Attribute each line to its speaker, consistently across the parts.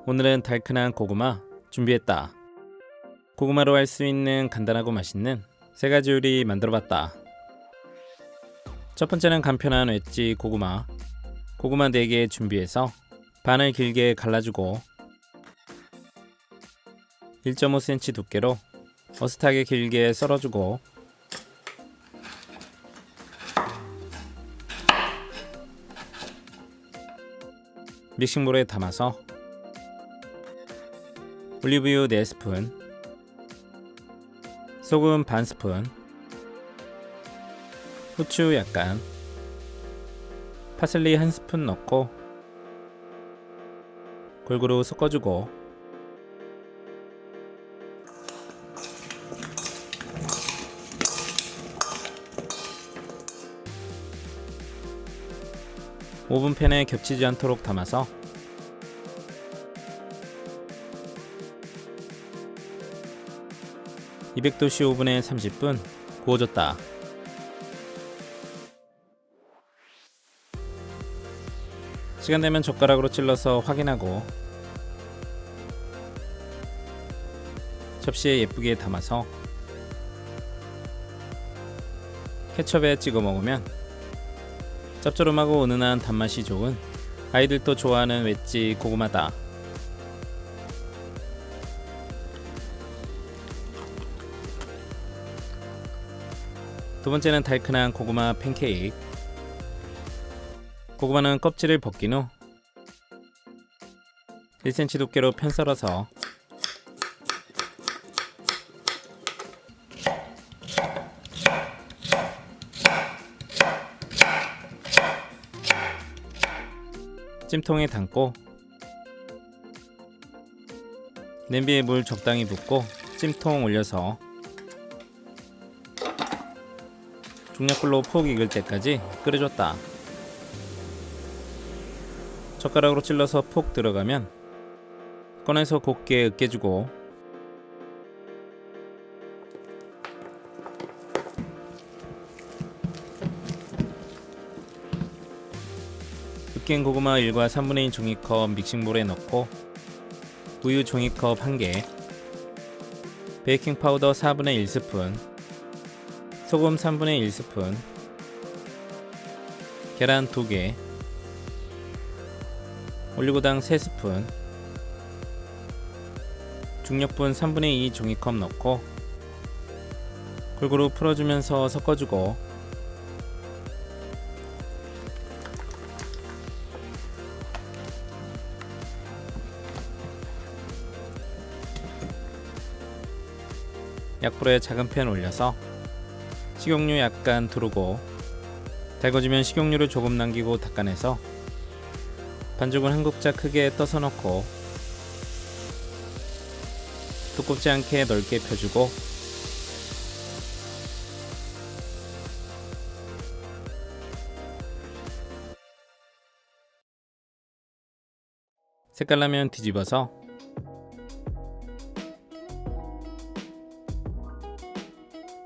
Speaker 1: 오늘은 달큰한 고구마 준비했다. 고구마로 할 수 있는 간단하고 맛있는 3가지 요리 만들어봤다. 첫 번째는 간편한 웨지 고구마. 고구마 4개 준비해서 반을 길게 갈라주고 1.5cm 두께로 어슷하게 길게 썰어주고 믹싱볼에 담아서 올리브유 4스푼, 소금 반 스푼, 후추 약간, 파슬리 1스푼 넣고 골고루 섞어주고 오븐팬에 겹치지 않도록 담아서 200도씨 오븐에 30분 구워줬다. 시간 되면 젓가락으로 찔러서 확인하고 접시에 예쁘게 담아서 케첩에 찍어 먹으면 짭조름하고 은은한 단맛이 좋은 아이들도 좋아하는 웨지 고구마다. 두 번째는 달큰한 고구마 팬케이크. 고구마는 껍질을 벗긴 후 1cm 두께로 편 썰어서 찜통에 담고 냄비에 물 적당히 붓고 찜통 올려서 중약불로 푹 익을 때까지 끓여줬다. 젓가락으로 찔러서 푹 들어가면 꺼내서 곱게 으깨주고 으깬 고구마 1과 3분의 2 종이컵 믹싱볼에 넣고 우유 종이컵 1개, 베이킹 파우더 4분의 1스푼, 소금 3분의 1스푼, 계란 2개, 올리고당 3스푼, 중력분 3분의 2 종이컵 넣고 골고루 풀어주면서 섞어주고 약불에 작은 팬 올려서 식용유 약간 두르고 달궈지면 식용유를 조금 남기고 닦아내서 반죽은 한 국자 크게 떠서 넣고 두껍지 않게 넓게 펴주고 색깔나면 뒤집어서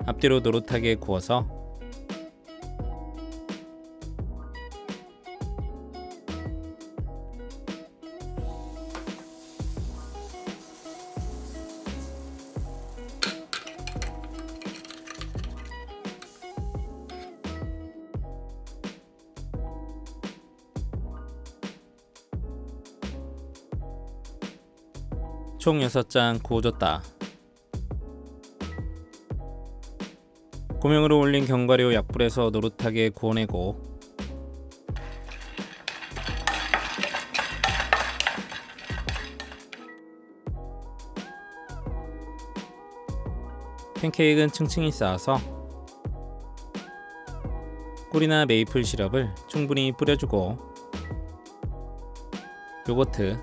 Speaker 1: 앞뒤로 노릇하게 구워서 총 6장 구워줬다. 고명으로 올린 견과류 약불에서 노릇하게 구워내고 팬케이크는 층층이 쌓아서 꿀이나 메이플 시럽을 충분히 뿌려주고 요거트,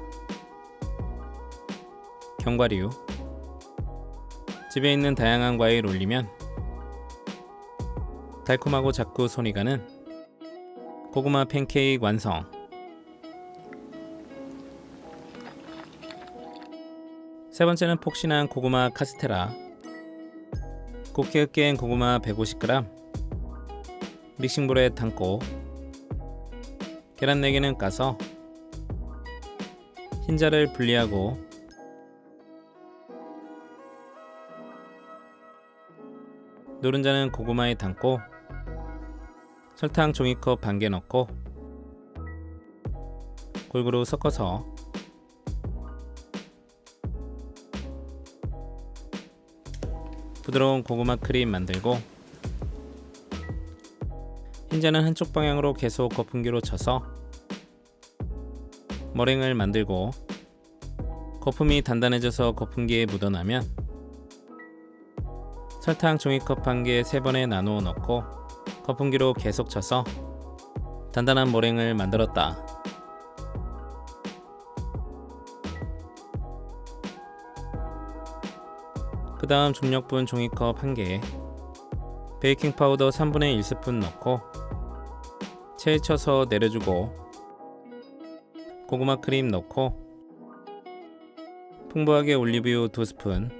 Speaker 1: 견과류, 집에 있는 다양한 과일 올리면 달콤하고 자꾸 손이 가는 고구마 팬케이크 완성. 세 번째는 폭신한 고구마 카스테라. 곱게 으깬 고구마 150g 믹싱볼에 담고 계란 4개는 까서 흰자를 분리하고 노른자는 고구마에 담고 설탕 종이컵 반 개 넣고 골고루 섞어서 부드러운 고구마 크림 만들고 흰자는 한쪽 방향으로 계속 거품기로 쳐서 머랭을 만들고 거품이 단단해져서 거품기에 묻어나면 설탕 종이컵 한 개 3번에 나누어 넣고 거품기로 계속 쳐서 단단한 머랭을 만들었다. 그 다음 중력분 종이컵 1개, 베이킹 파우더 3분의 1스푼 넣고 체에 쳐서 내려주고 고구마 크림 넣고 풍부하게 올리브유 2스푼,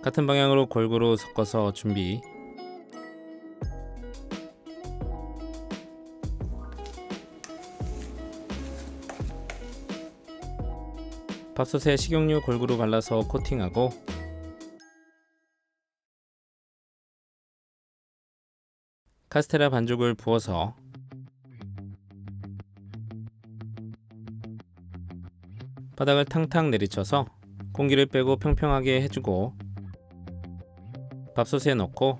Speaker 1: 같은 방향으로 골고루 섞어서 준비. 밥솥에 식용유 골고루 발라서 코팅하고 카스테라 반죽을 부어서 바닥을 탕탕 내리쳐서 공기를 빼고 평평하게 해주고 밥솥에 넣고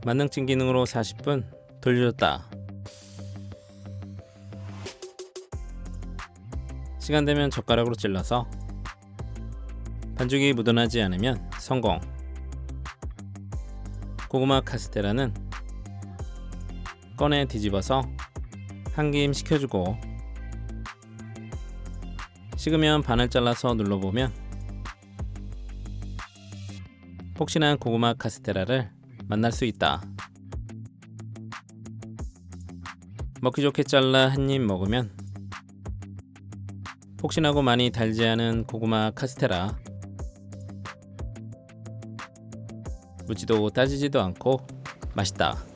Speaker 1: 만능찜 기능으로 40분 돌려줬다. 시간 되면 젓가락으로 찔러서 반죽이 묻어나지 않으면 성공. 고구마 카스테라는 꺼내 뒤집어서 한 김 식혀주고 식으면 반을 잘라서 눌러보면 폭신한 고구마 카스테라를 만날 수 있다. 먹기 좋게 잘라 한 입 먹으면 폭신하고 많이 달지 않은 고구마 카스테라, 묻지도 따지지도 않고 맛있다.